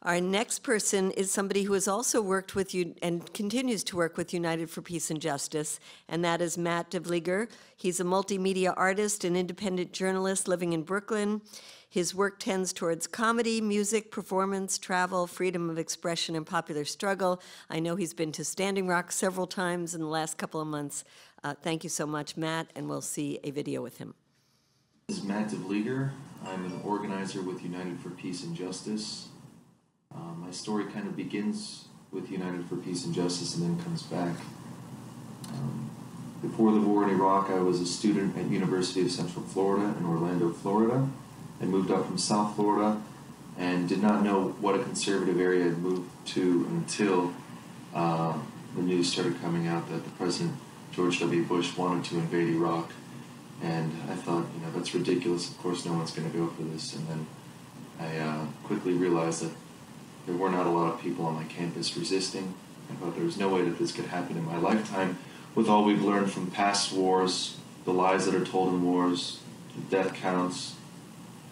Our next person is somebody who has also worked with you and continues to work with United for Peace and Justice, and that is Matt Vlieger. He's a multimedia artist and independent journalist living in Brooklyn. His work tends towards comedy, music, performance, travel, freedom of expression, and popular struggle. I know he's been to Standing Rock several times in the last couple of months. Thank you so much, Matt, and we'll see a video with him. This is Matt Vlieger. I'm an organizer with United for Peace and Justice. My story kind of begins with United for Peace and Justice and then comes back. Before the war in Iraq, I was a student at University of Central Florida in Orlando, Florida. I moved up from South Florida and did not know what a conservative area I'd moved to until the news started coming out that the President George W. Bush wanted to invade Iraq. And I thought, that's ridiculous. Of course, no one's going to go for this. And then I quickly realized that there were not a lot of people on my campus resisting. I thought there was no way that this could happen in my lifetime with all we've learned from past wars, the lies that are told in wars, the death counts,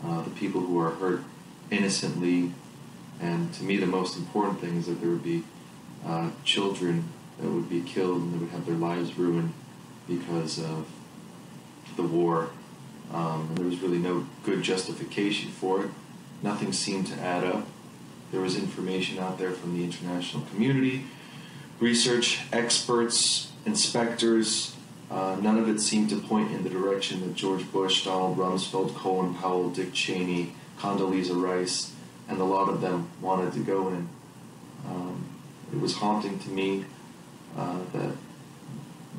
the people who are hurt innocently. And to me, the most important thing is that there would be children that would be killed and that would have their lives ruined because of the war. And there was really no good justification for it. Nothing seemed to add up. There was information out there from the international community, research experts, inspectors. None of it seemed to point in the direction that George Bush, Donald Rumsfeld, Colin Powell, Dick Cheney, Condoleezza Rice, and a lot of them wanted to go in. It was haunting to me that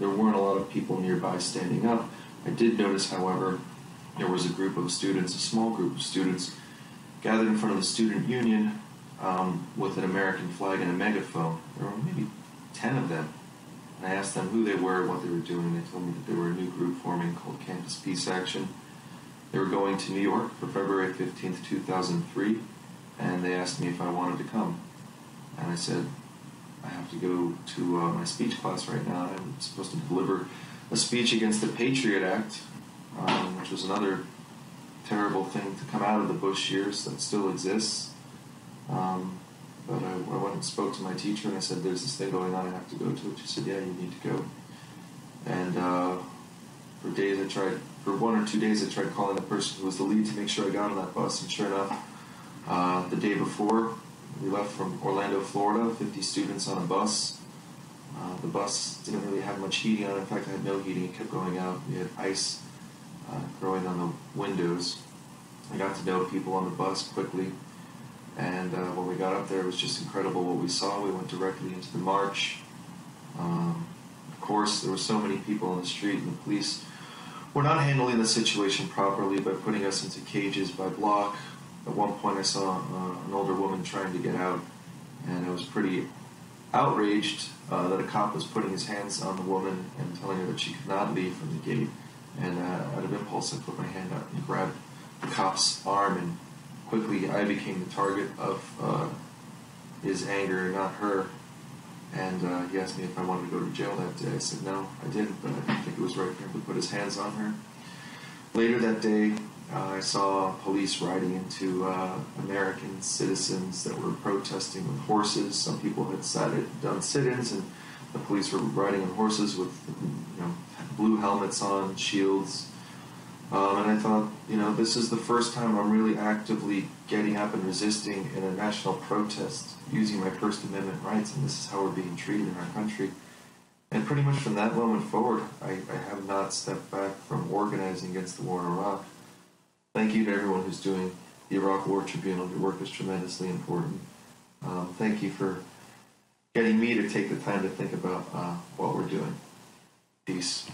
there weren't a lot of people nearby standing up. I did notice, however, there was a group of students, a small group of students, gathered in front of the student union with an American flag and a megaphone. There were maybe 10 of them. And I asked them who they were, what they were doing. They told me that they were a new group forming called Campus Peace Action. They were going to New York for February 15th, 2003, and they asked me if I wanted to come. And I said, I have to go to my speech class right now. I'm supposed to deliver a speech against the Patriot Act, which was another terrible thing to come out of the Bush years that still exists. But I went and spoke to my teacher and I said, there's this thing going on, I have to go to it. She said, yeah, you need to go. And for 1 or 2 days I tried calling the person who was the lead to make sure I got on that bus. And sure enough, the day before, we left from Orlando, Florida, 50 students on a bus. The bus didn't really have much heating on it. In fact, it had no heating. It kept going out. We had ice growing on the windows. I got to know people on the bus quickly. And when we got up there, it was just incredible what we saw. We went directly into the march. Of course, there were so many people on the street, and the police were not handling the situation properly by putting us into cages by block. At one point, I saw an older woman trying to get out, and I was pretty outraged that a cop was putting his hands on the woman and telling her that she could not leave from the gate. And out of impulse, I put my hand out and grabbed the cop's arm, and quickly I became the target of his anger, not her. And he asked me if I wanted to go to jail that day. I said no, I didn't, but I didn't think it was right for him to put his hands on her. Later that day, I saw police riding into American citizens that were protesting with horses. Some people had done sit-ins, and the police were riding on horses with blue helmets on, shields. And I thought, this is the first time I'm really actively getting up and resisting in a national protest using my First Amendment rights, and this is how we're being treated in our country. And pretty much from that moment forward, I have not stepped back from organizing against the war in Iraq. Thank you to everyone who's doing the Iraq War Tribunal. Your work is tremendously important. Thank you for getting me to take the time to think about what we're doing. Peace.